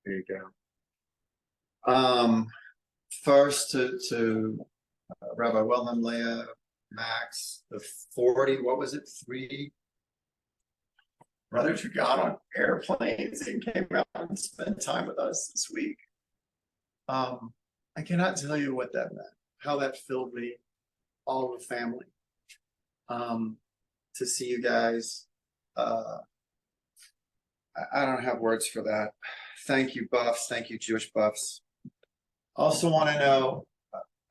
There you go. First to Rabbi Wilhelm, Leah, Max, the 40, what was it? 3 brothers who got on airplanes and came out and spent time with us this week. I cannot tell you what that meant, how that filled me, all the family. To see you guys. I don't have words for that. Thank you, Buffs. Thank you, Jewish Buffs. Also want to know,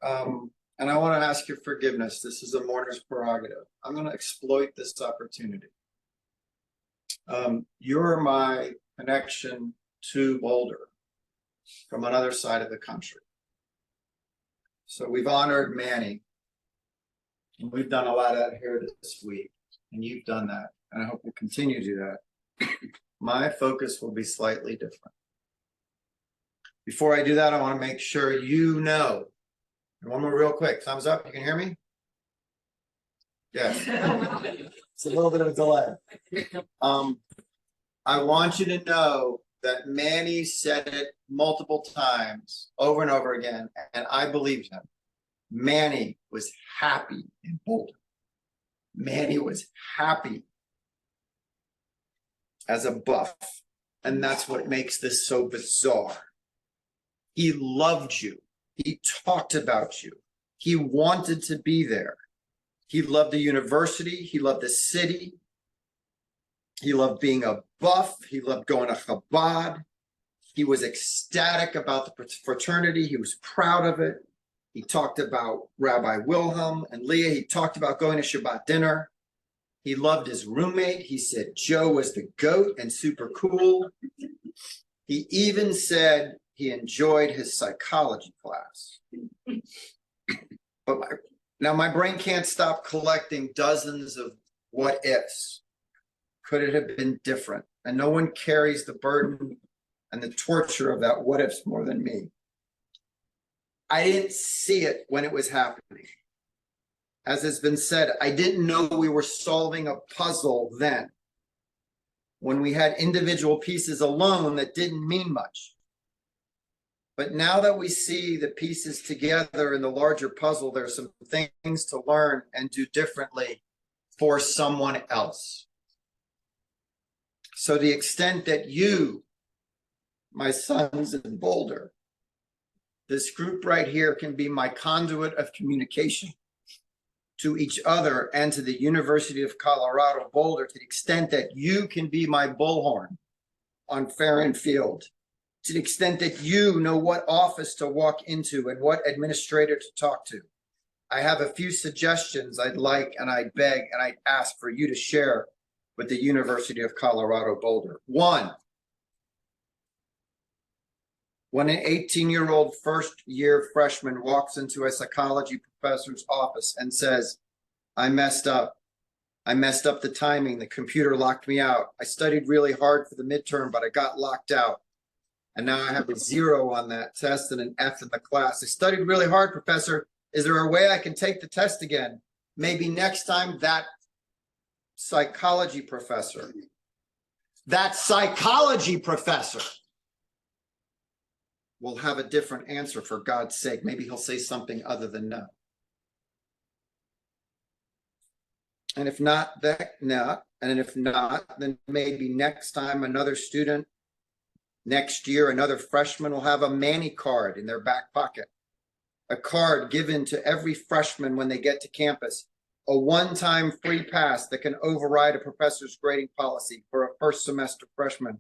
and I want to ask your forgiveness. This is a mourner's prerogative. I'm going to exploit this opportunity. You're my connection to Boulder from another side of the country. So we've honored Manny, and we've done a lot out here this week, and you've done that, and I hope we'll continue to do that. My focus will be slightly different. Before I do that, I want to make sure you know. And one more real quick. Thumbs up. You can hear me? Yes. It's a little bit of a delay. I want you to know that Manny said it multiple times over and over again, and I believed him. Manny was happy in Boulder. Manny was happy as a Buff, and that's what makes this so bizarre. He loved you. He talked about you. He wanted to be there. He loved the university. He loved the city. He loved being a Buff. He loved going to Chabad. He was ecstatic about the fraternity. He was proud of it. He talked about Rabbi Wilhelm and Leah. He talked about going to Shabbat dinner. He loved his roommate. He said Joe was the GOAT and super cool. He even said he enjoyed his psychology class. But now my brain can't stop collecting dozens of what ifs. Could it have been different? And no one carries the burden and the torture of that what ifs more than me. I didn't see it when it was happening. As has been said, I didn't know we were solving a puzzle then, when we had individual pieces alone that didn't mean much. But now that we see the pieces together in the larger puzzle, there's some things to learn and do differently for someone else. So the extent that you, my sons in Boulder, this group right here can be my conduit of communication to each other and to the University of Colorado Boulder, to the extent that you can be my bullhorn on Farron Field, to the extent that you know what office to walk into and what administrator to talk to. I have a few suggestions I'd like and I'd beg and I'd ask for you to share with the University of Colorado Boulder. 1, when an 18-year-old first-year freshman walks into a psychology professor's office and says, I messed up. I messed up the timing. The computer locked me out. I studied really hard for the midterm, but I got locked out. And now I have a 0 on that test and an F in the class. I studied really hard, professor. Is there a way I can take the test again? Maybe next time that psychology professor will have a different answer, for God's sake. Maybe he'll say something other than no. And if not, then maybe next time another student, next year, another freshman will have a Manny card in their back pocket. A card given to every freshman when they get to campus. A one-time free pass that can override a professor's grading policy for a first semester freshman.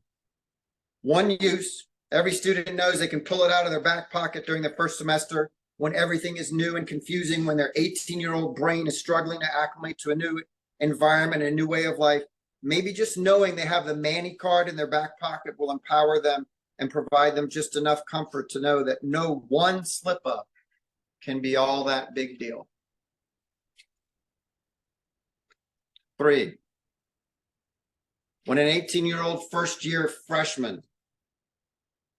One use. Every student knows they can pull it out of their back pocket during the first semester when everything is new and confusing, when their 18-year-old brain is struggling to acclimate to a new environment, a new way of life. Maybe just knowing they have the Manny card in their back pocket will empower them and provide them just enough comfort to know that no one slip up can be all that big deal. 3, when an 18-year-old first-year freshman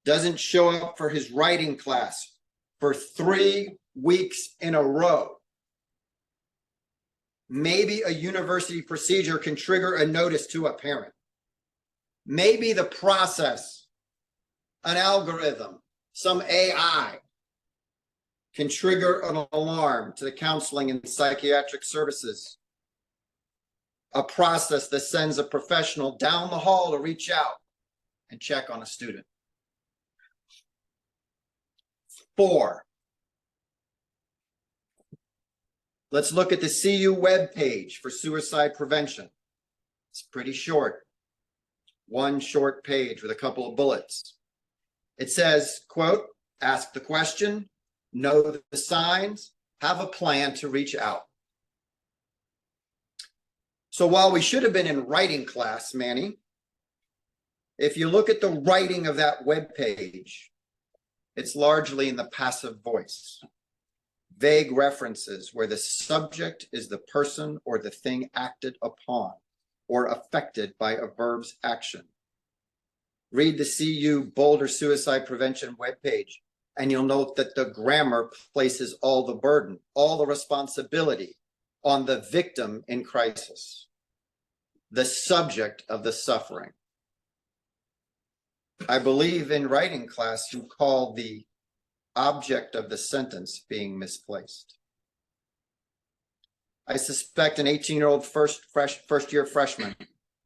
doesn't show up for his writing class for 3 weeks in a row, maybe a university procedure can trigger a notice to a parent. Maybe the process an algorithm, some AI can trigger an alarm to the counseling and psychiatric services. A process that sends a professional down the hall to reach out and check on a student. 4, let's look at the CU webpage for suicide prevention. It's pretty short. One short page with a couple of bullets. It says, quote, ask the question, know the signs, have a plan to reach out. So while we should have been in writing class, Manny, if you look at the writing of that webpage, it's largely in the passive voice. Vague references where the subject is the person or the thing acted upon or affected by a verb's action. Read the CU Boulder Suicide Prevention webpage, and you'll note that the grammar places all the burden, all the responsibility on the victim in crisis, the subject of the suffering. I believe in writing class, you call the object of the sentence being misplaced. I suspect an 18-year-old first-year freshman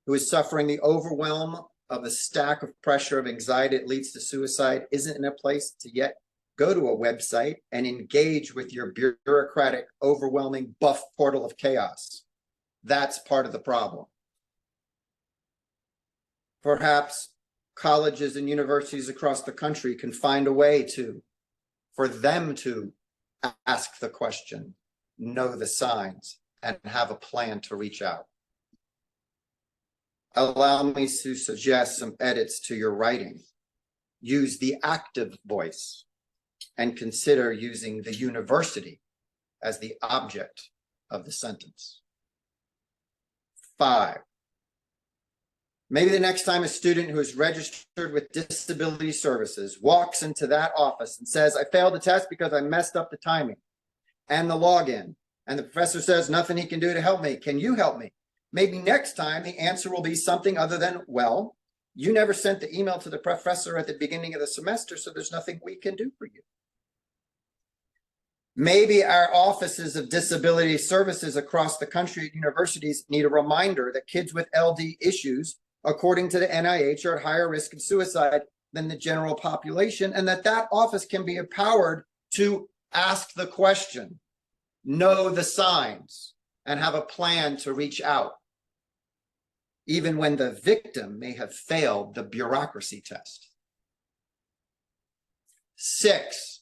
who is suffering the overwhelm of the stack of pressure of anxiety that leads to suicide isn't in a place to yet go to a website and engage with your bureaucratic, overwhelming buff portal of chaos. That's part of the problem. Perhaps colleges and universities across the country can find a way for them to ask the question, know the signs, and have a plan to reach out. Allow me to suggest some edits to your writing. Use the active voice and consider using the university as the object of the sentence. 5, maybe the next time a student who is registered with disability services walks into that office and says, I failed the test because I messed up the timing and the login. And the professor says, nothing he can do to help me. Can you help me? Maybe next time the answer will be something other than, well, you never sent the email to the professor at the beginning of the semester, so there's nothing we can do for you. Maybe our offices of disability services across the country at universities need a reminder that kids with LD issues, according to the NIH, are at higher risk of suicide than the general population, and that office can be empowered to ask the question, know the signs, and have a plan to reach out, even when the victim may have failed the bureaucracy test. 6,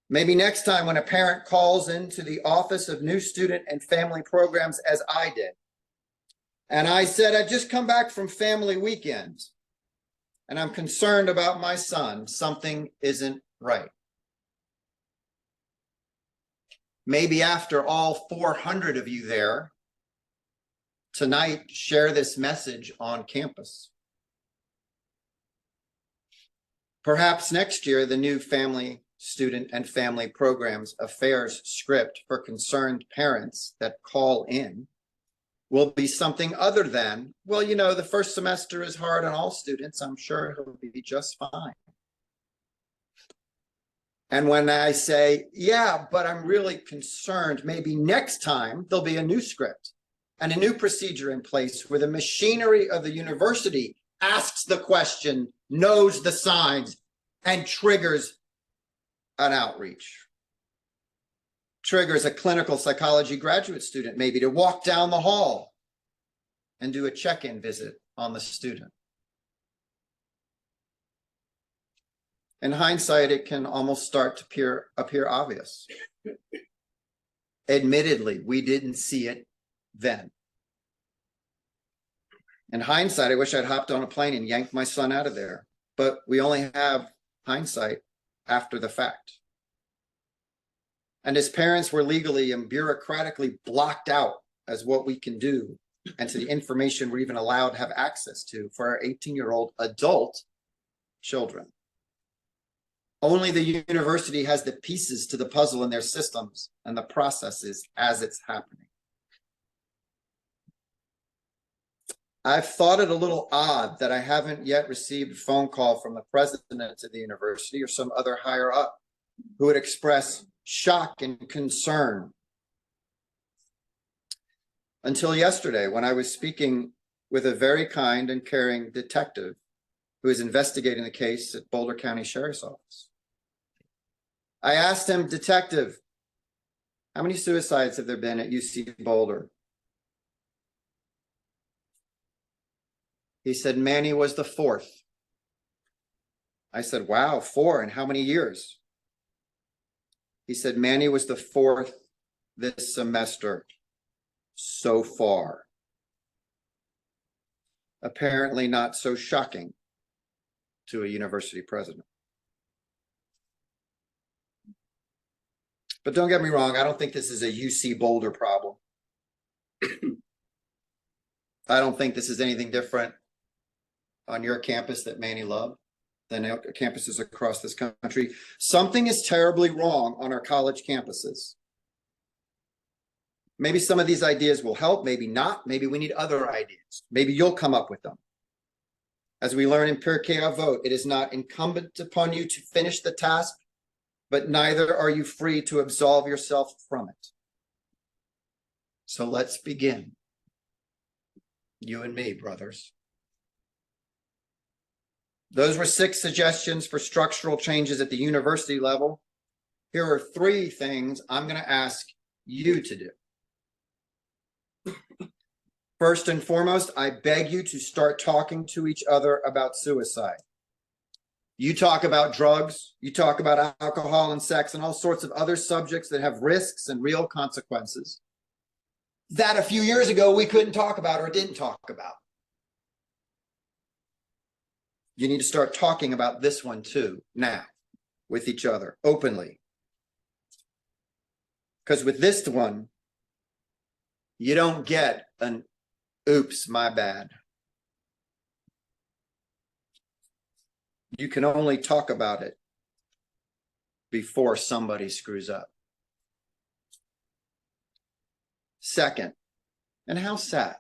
maybe next time when a parent calls into the Office of New Student and Family Programs, as I did, and I said, I've just come back from family weekends, and I'm concerned about my son, something isn't right. Maybe after all 400 of you there tonight, share this message on campus. Perhaps next year, the new Family, Student, and Family Programs Affairs script for concerned parents that call in will be something other than, well, you know, the first semester is hard on all students. I'm sure it'll be just fine. And when I say, yeah, but I'm really concerned, maybe next time there'll be a new script and a new procedure in place where the machinery of the university asks the question, knows the signs, and triggers an outreach. Triggers a clinical psychology graduate student maybe to walk down the hall and do a check-in visit on the student. In hindsight, it can almost start to appear obvious. Admittedly, we didn't see it then. In hindsight, I wish I'd hopped on a plane and yanked my son out of there, but we only have hindsight after the fact. And as parents, we're legally and bureaucratically blocked out as what we can do and to the information we're even allowed to have access to for our 18-year-old adult children. Only the university has the pieces to the puzzle in their systems and the processes as it's happening. I've thought it a little odd that I haven't yet received a phone call from the president of the university or some other higher up who would express shock and concern. Until yesterday, when I was speaking with a very kind and caring detective who is investigating the case at Boulder County Sheriff's Office. I asked him, "Detective, how many suicides have there been at UC Boulder?" He said, "Manny was the fourth." I said, "Wow, 4 in how many years?" He said, "Manny was the 4th this semester so far." Apparently not so shocking to a university president. But don't get me wrong, I don't think this is a UC Boulder problem. I don't think this is anything different on your campus that Manny loved than campuses across this country. Something is terribly wrong on our college campuses. Maybe some of these ideas will help, maybe not. Maybe we need other ideas. Maybe you'll come up with them. As we learn in Pirkei Avot, it is not incumbent upon you to finish the task, but neither are you free to absolve yourself from it. So let's begin. You and me, brothers. Those were 6 suggestions for structural changes at the university level. Here are 3 things I'm going to ask you to do. First and foremost, I beg you to start talking to each other about suicide. You talk about drugs, you talk about alcohol and sex and all sorts of other subjects that have risks and real consequences that a few years ago we couldn't talk about or didn't talk about. You need to start talking about this one too, now, with each other, openly. Because with this one, you don't get an oops, my bad. You can only talk about it before somebody screws up. Second, and how sad,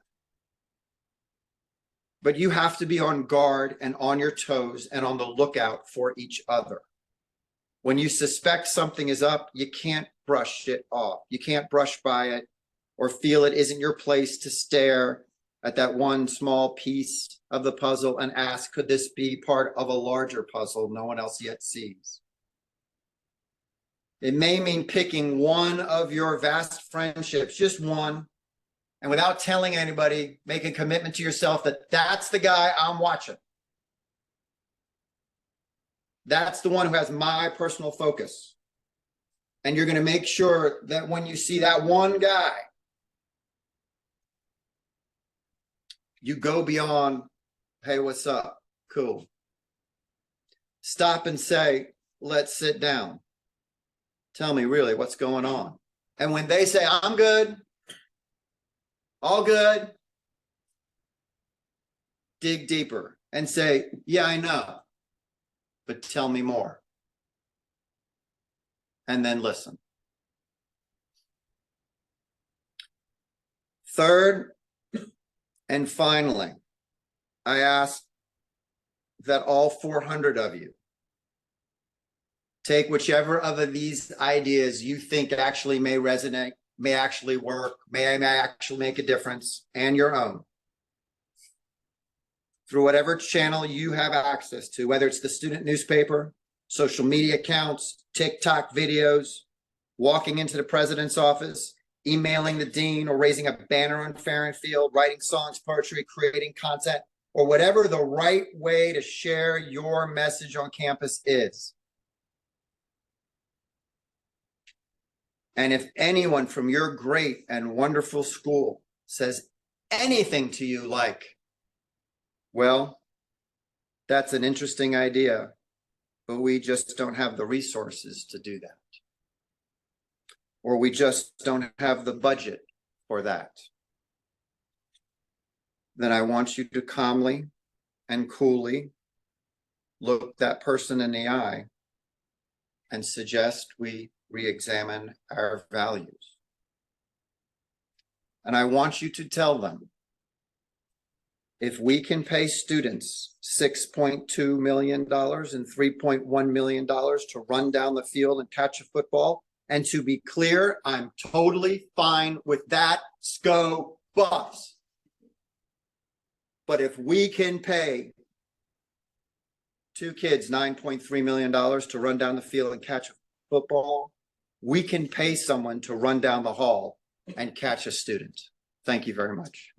but you have to be on guard and on your toes and on the lookout for each other. When you suspect something is up, you can't brush it off. You can't brush by it or feel it isn't your place to stare at that one small piece of the puzzle and ask, could this be part of a larger puzzle no one else yet sees? It may mean picking one of your vast friendships, just one, and without telling anybody, make a commitment to yourself that that's the guy I'm watching. That's the one who has my personal focus. And you're going to make sure that when you see that one guy, you go beyond, hey, what's up? Cool. Stop and say, let's sit down. Tell me really what's going on. And when they say, I'm good, all good, dig deeper and say, yeah, I know, but tell me more. And then listen. Third, and finally, I ask that all 400 of you take whichever of these ideas you think actually may resonate, may actually work, may actually make a difference, and your own, through whatever channel you have access to, whether it's the student newspaper, social media accounts, TikTok videos, walking into the president's office, emailing the dean, or raising a banner on Farron Field, writing songs, poetry, creating content, or whatever the right way to share your message on campus is. And if anyone from your great and wonderful school says anything to you like, well, that's an interesting idea, but we just don't have the resources to do that. Or we just don't have the budget for that. Then I want you to calmly and coolly look that person in the eye and suggest we re-examine our values. And I want you to tell them If we can pay students $6.2 million and $3.1 million to run down the field and catch a football, and to be clear, I'm totally fine with that. Go Buffs. But if we can pay two kids $9.3 million to run down the field and catch a football, we can pay someone to run down the hall and catch a student. Thank you very much.